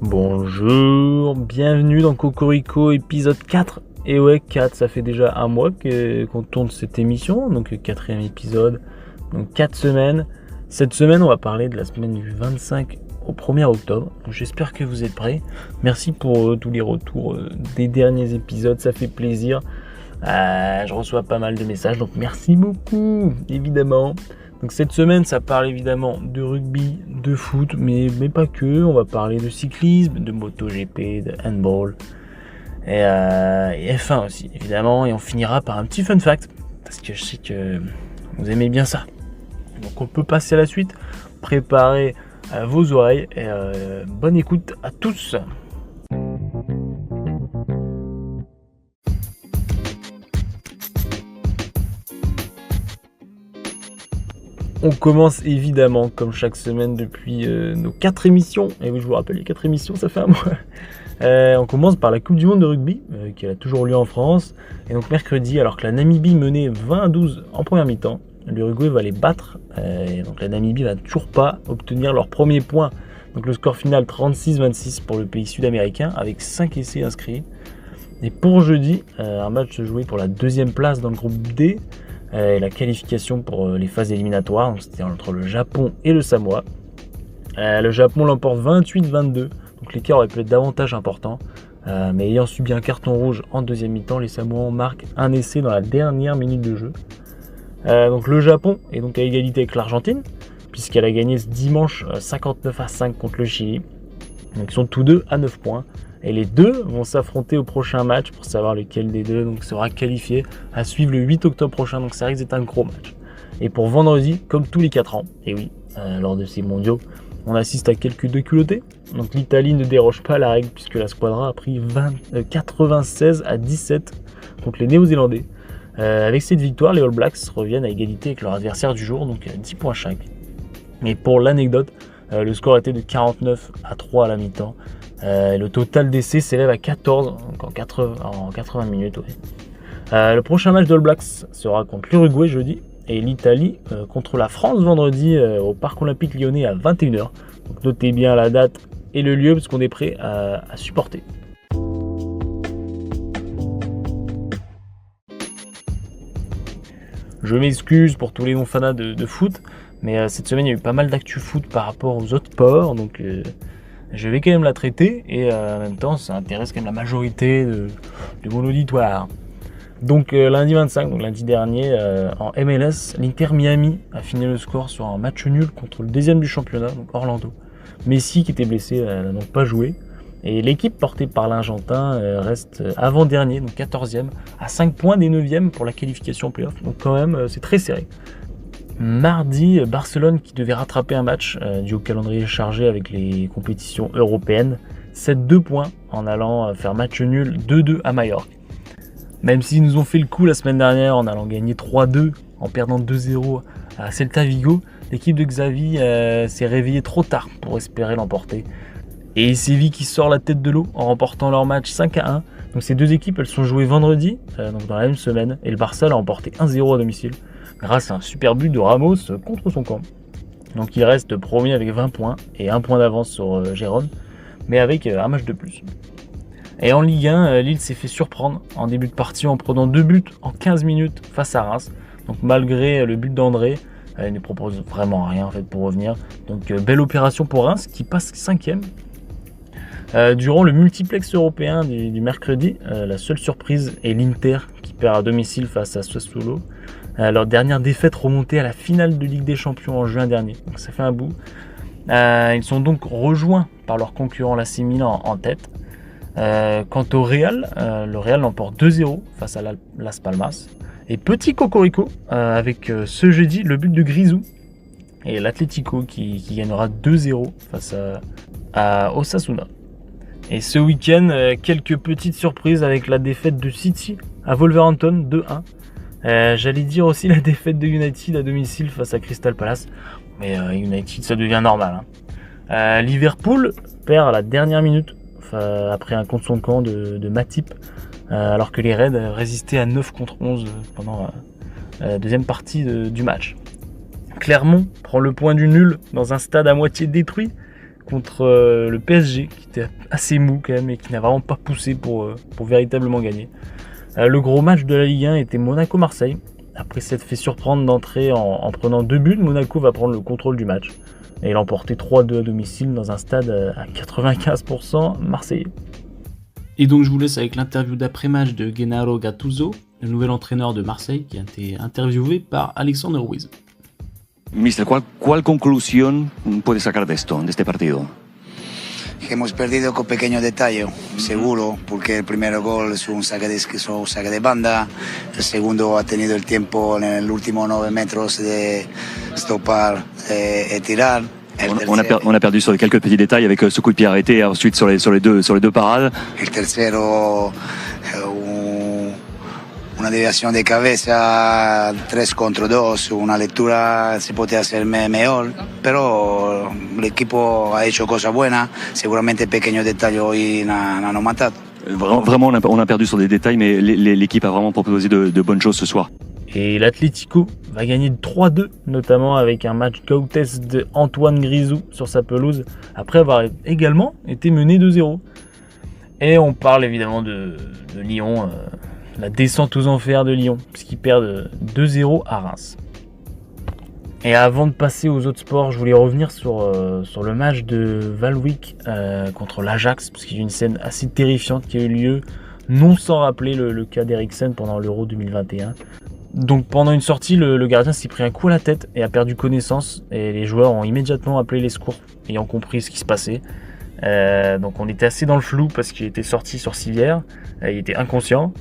Bonjour, bienvenue dans Cocorico épisode 4. Et ouais, 4, ça fait déjà un mois qu'on tourne cette émission, donc 4e épisode, donc 4 semaines. Cette semaine, on va parler de la semaine du 25 au 1er octobre, donc j'espère que vous êtes prêts. Merci pour tous les retours des derniers épisodes, ça fait plaisir. Je reçois pas mal de messages, donc merci beaucoup, évidemment. Donc cette semaine, ça parle évidemment de rugby, de foot, mais pas que. On va parler de cyclisme, de MotoGP, de handball et F1 aussi, évidemment. Et on finira par un petit fun fact, parce que je sais que vous aimez bien ça. Donc on peut passer à la suite. Préparez vos oreilles et bonne écoute à tous. On commence évidemment, comme chaque semaine depuis nos 4 émissions. Et oui, je vous rappelle, les 4 émissions, ça fait un mois. On commence par la Coupe du Monde de rugby, qui a toujours lieu en France. Et donc mercredi, alors que la Namibie menait 20-12 en première mi-temps, l'Uruguay va les battre. Et donc la Namibie va toujours pas obtenir leur premier point. Donc le score final 36-26 pour le pays sud-américain, avec 5 essais inscrits. Et pour jeudi, un match se jouait pour la 2e place dans le groupe D. Et la qualification pour les phases éliminatoires, donc c'était entre le Japon et le Samoa. Le Japon l'emporte 28-22, donc l'écart aurait pu être davantage important, mais ayant subi un carton rouge en deuxième mi-temps, les Samoans marquent un essai dans la dernière minute de jeu. Donc le Japon est donc à égalité avec l'Argentine, puisqu'elle a gagné ce dimanche 59-5 contre le Chili. Donc ils sont tous deux à 9 points. Et les deux vont s'affronter au prochain match pour savoir lequel des deux donc, sera qualifié à suivre le 8 octobre prochain. Donc ça risque d'être un gros match. Et pour vendredi, comme tous les 4 ans, et oui, lors de ces mondiaux, on assiste à quelques déculottés. Donc l'Italie ne déroge pas à la règle puisque la squadra a pris 96-17 contre les Néo-Zélandais. Avec cette victoire, les All Blacks reviennent à égalité avec leur adversaire du jour, donc 10 points chaque. Et pour l'anecdote, le score était de 49-3 à la mi-temps. Le total d'essais s'élève à 14 donc en 80 minutes. Ouais. Le prochain match d'All Blacks sera contre l'Uruguay jeudi et l'Italie contre la France vendredi au Parc Olympique Lyonnais à 21h. Donc notez bien la date et le lieu parce qu'on est prêt à supporter. Je m'excuse pour tous les non-fanats de foot, mais cette semaine il y a eu pas mal d'actu foot par rapport aux autres sports, donc je vais quand même la traiter et en même temps ça intéresse quand même la majorité de mon auditoire. Donc lundi 25, donc lundi dernier, en MLS, l'Inter Miami a fini le score sur un match nul contre le 2e du championnat, donc Orlando. Messi qui était blessé n'a donc pas joué. Et l'équipe portée par l'Argentin reste avant-dernier, donc 14e, à 5 points des 9e pour la qualification play-off. Donc quand même, c'est très serré. Mardi, Barcelone qui devait rattraper un match dû au calendrier chargé avec les compétitions européennes, cède 2 points en allant faire match nul 2-2 à Majorque. Même s'ils nous ont fait le coup la semaine dernière en allant gagner 3-2 en perdant 2-0 à Celta Vigo, l'équipe de Xavi s'est réveillée trop tard pour espérer l'emporter. Et Séville qui sort la tête de l'eau en remportant leur match 5-1. Donc ces deux équipes, elles sont jouées vendredi, donc dans la même semaine, et le Barça l'a emporté 1-0 à domicile, grâce à un super but de Ramos contre son camp. Donc il reste premier avec 20 points et 1 point d'avance sur Gérone, mais avec un match de plus. Et en Ligue 1, Lille s'est fait surprendre en début de partie en prenant 2 buts en 15 minutes face à Reims. Donc malgré le but d'André, il ne propose vraiment rien en fait pour revenir. Donc belle opération pour Reims qui passe 5e. Durant le multiplex européen du mercredi, la seule surprise est l'Inter qui perd à domicile face à Sassuolo. Leur dernière défaite remontée à la finale de Ligue des Champions en juin dernier. Donc ça fait un bout. Ils sont donc rejoints par leur concurrent l'AC Milan en tête. Quant au Real, le Real l'emporte 2-0 face à Las Palmas. Et petit cocorico avec ce jeudi le but de Grisou et l'Atlético qui gagnera 2-0 face à Osasuna. Et ce week-end, quelques petites surprises avec la défaite de City à Wolverhampton 2-1. J'allais dire aussi la défaite de United à domicile face à Crystal Palace. Mais United, ça devient normal. Liverpool perd à la dernière minute après un contre son camp de Matip. Alors que les Reds résistaient à 9 contre 11 pendant la deuxième partie du match. Clermont prend le point du nul dans un stade à moitié détruit contre le PSG, qui était assez mou quand même et qui n'a vraiment pas poussé pour véritablement gagner. Le gros match de la Ligue 1 était Monaco-Marseille. Après s'être fait surprendre d'entrée en prenant 2 buts, Monaco va prendre le contrôle du match et l'emporter 3-2 à domicile dans un stade à 95% marseillais. Et donc je vous laisse avec l'interview d'après-match de Gennaro Gattuso, le nouvel entraîneur de Marseille, qui a été interviewé par Alexander Ruiz. Mister, ¿cuál conclusión puede sacar de este partido? Que hemos perdido con pequeños detalles, seguro, porque el primer gol es un saque de banda, el segundo ha tenido el tiempo en el último 9 metros de stopar y tirar. On a perdu sur quelques petits détails avec ce coup de pied arrêté et ensuite sur les deux parades. El tercero, una desviación de cabeza, 3 contra 2, una lectura se puede hacer mejor, pero el equipo ha hecho cosas buenas, seguramente pequeños detalles hoy nos han matado. Vraiment, on a perdu sur des détails, mais l'équipe a vraiment proposé de bonnes choses ce soir. Et l'Atlético va gagner 3-2, notamment avec un match Gautes de Antoine Grisou sur sa pelouse, après avoir également été mené 2-0. Et on parle évidemment de Lyon, la descente aux enfers de Lyon, puisqu'ils perdent 2-0 à Reims. Et avant de passer aux autres sports, je voulais revenir sur le match de Valwick contre l'Ajax, parce qu'il y a une scène assez terrifiante qui a eu lieu, non sans rappeler le cas d'Eriksen pendant l'Euro 2021. Donc pendant une sortie, le gardien s'est pris un coup à la tête et a perdu connaissance, et les joueurs ont immédiatement appelé les secours, ayant compris ce qui se passait. Donc on était assez dans le flou parce qu'il était sorti sur civière, il était inconscient.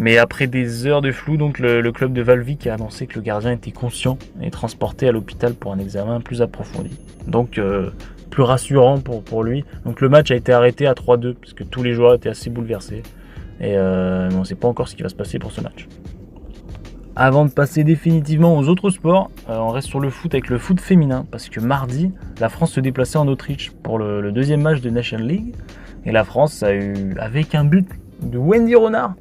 Mais après des heures de flou, donc le club de Valwick a annoncé que le gardien était conscient et transporté à l'hôpital pour un examen plus approfondi. Donc plus rassurant pour lui. Donc le match a été arrêté à 3-2 parce que tous les joueurs étaient assez bouleversés. Et on ne sait pas encore ce qui va se passer pour ce match. Avant de passer définitivement aux autres sports, on reste sur le foot avec le foot féminin, parce que mardi, la France se déplaçait en Autriche pour le deuxième match de National League, et la France a eu, avec un but de Wendy Renard,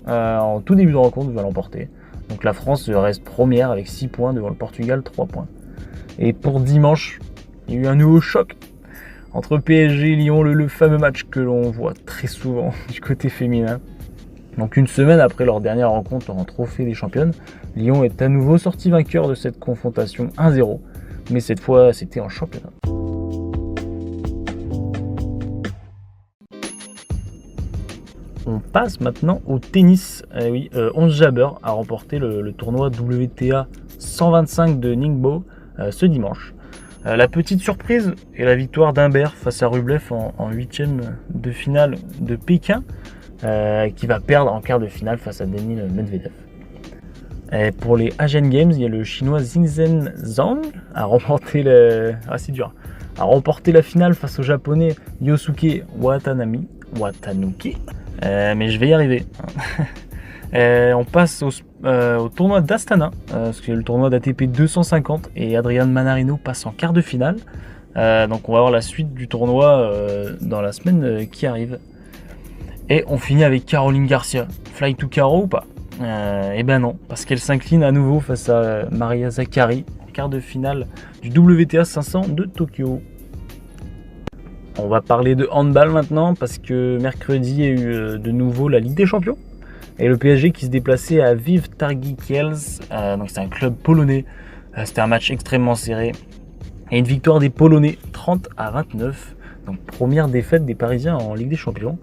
en tout début de rencontre, va l'emporter. Donc la France reste première avec 6 points devant le Portugal, 3 points. Et pour dimanche, il y a eu un nouveau choc entre PSG et Lyon, le fameux match que l'on voit très souvent du côté féminin. Donc une semaine après leur dernière rencontre en Trophée des Championnes, Lyon est à nouveau sorti vainqueur de cette confrontation 1-0, mais cette fois c'était en championnat. On passe maintenant au tennis. 11 Jabber a remporté le tournoi WTA 125 de Ningbo ce dimanche. La petite surprise est la victoire d'Humbert face à Rublev en 8e de finale de Pékin, qui va perdre en quart de finale face à Daniil Medvedev. Et pour les Asian Games, il y a le chinois Xingzhen Zhang a remporté la finale face au japonais Yosuke Watanuki. Mais je vais y arriver. On passe au tournoi d'Astana, parce que le tournoi d'ATP 250 et Adrian Manarino passe en quart de finale. Donc on va voir la suite du tournoi dans la semaine qui arrive. Et on finit avec Caroline Garcia. Fly to Caro ou pas? Eh ben non, parce qu'elle s'incline à nouveau face à Maria Sakkari, quart de finale du WTA 500 de Tokyo. On va parler de handball maintenant, parce que mercredi, il y a eu de nouveau la Ligue des Champions. Et le PSG qui se déplaçait à Vive Targi Kielce, donc c'est un club polonais. C'était un match extrêmement serré. Et une victoire des Polonais, 30-29. Donc première défaite des Parisiens en Ligue des Champions.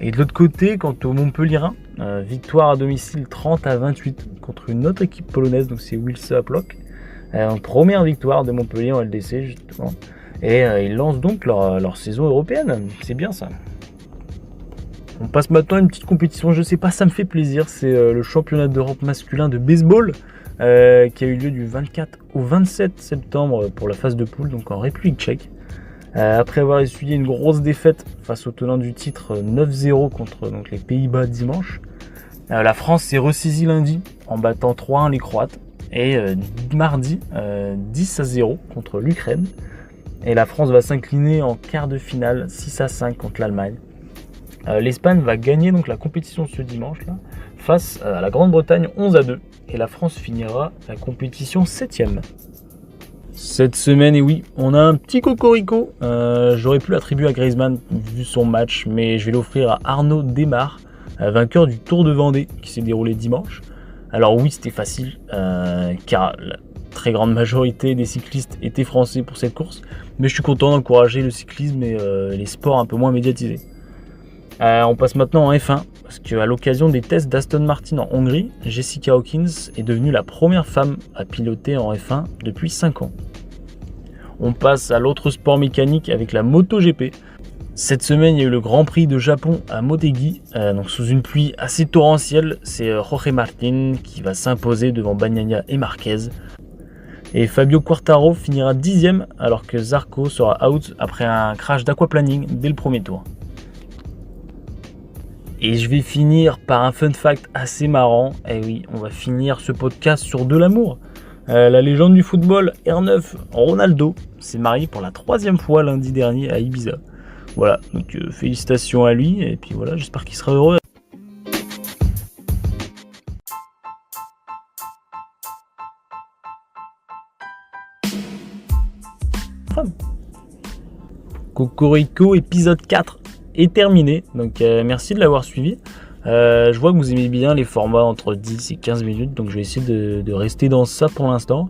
Et de l'autre côté, quant au Montpellierin, victoire à domicile 30-28 contre une autre équipe polonaise, donc c'est Wilse Plock. Première victoire de Montpellier en LDC justement. Et ils lancent donc leur saison européenne, c'est bien ça. On passe maintenant à une petite compétition, je sais pas, ça me fait plaisir, c'est le championnat d'Europe masculin de baseball qui a eu lieu du 24 au 27 septembre pour la phase de poule, donc en République tchèque. Après avoir essuyé une grosse défaite face au tenant du titre 9-0 contre donc, les Pays-Bas dimanche, la France s'est ressaisie lundi en battant 3-1 les Croates et mardi 10-0 contre l'Ukraine. Et la France va s'incliner en quart de finale 6-5 contre l'Allemagne. L'Espagne va gagner donc la compétition ce dimanche là, face à la Grande-Bretagne 11-2 et la France finira la compétition 7ème. Cette semaine, et oui, on a un petit cocorico. J'aurais pu l'attribuer à Griezmann vu son match, mais je vais l'offrir à Arnaud Desmar, vainqueur du Tour de Vendée qui s'est déroulé dimanche. Alors oui, c'était facile, car la très grande majorité des cyclistes étaient français pour cette course, mais je suis content d'encourager le cyclisme et les sports un peu moins médiatisés. On passe maintenant en F1, parce qu'à l'occasion des tests d'Aston Martin en Hongrie, Jessica Hawkins est devenue la première femme à piloter en F1 depuis 5 ans. On passe à l'autre sport mécanique avec la MotoGP. Cette semaine, il y a eu le Grand Prix de Japon à Motegi, donc sous une pluie assez torrentielle. C'est Jorge Martin qui va s'imposer devant Bagnaia et Marquez. Et Fabio Quartararo finira 10e alors que Zarco sera out après un crash d'aquaplaning dès le premier tour. Et je vais finir par un fun fact assez marrant. Et oui, on va finir ce podcast sur de l'amour. La légende du football, R9, Ronaldo, s'est marié pour la 3e fois lundi dernier à Ibiza. Voilà, donc félicitations à lui, et puis voilà, j'espère qu'il sera heureux. Cocorico épisode 4 est terminé, donc merci de l'avoir suivi. Je vois que vous aimez bien les formats entre 10 et 15 minutes, donc je vais essayer de rester dans ça pour l'instant.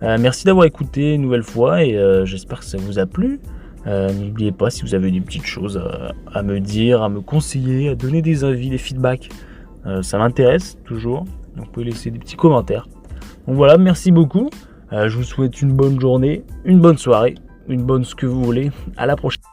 Merci d'avoir écouté une nouvelle fois, et j'espère que ça vous a plu. N'oubliez pas, si vous avez des petites choses à me dire, à me conseiller, à donner des avis, des feedbacks, ça m'intéresse toujours, donc vous pouvez laisser des petits commentaires. Donc voilà, merci beaucoup, je vous souhaite une bonne journée, une bonne soirée, une bonne ce que vous voulez, à la prochaine.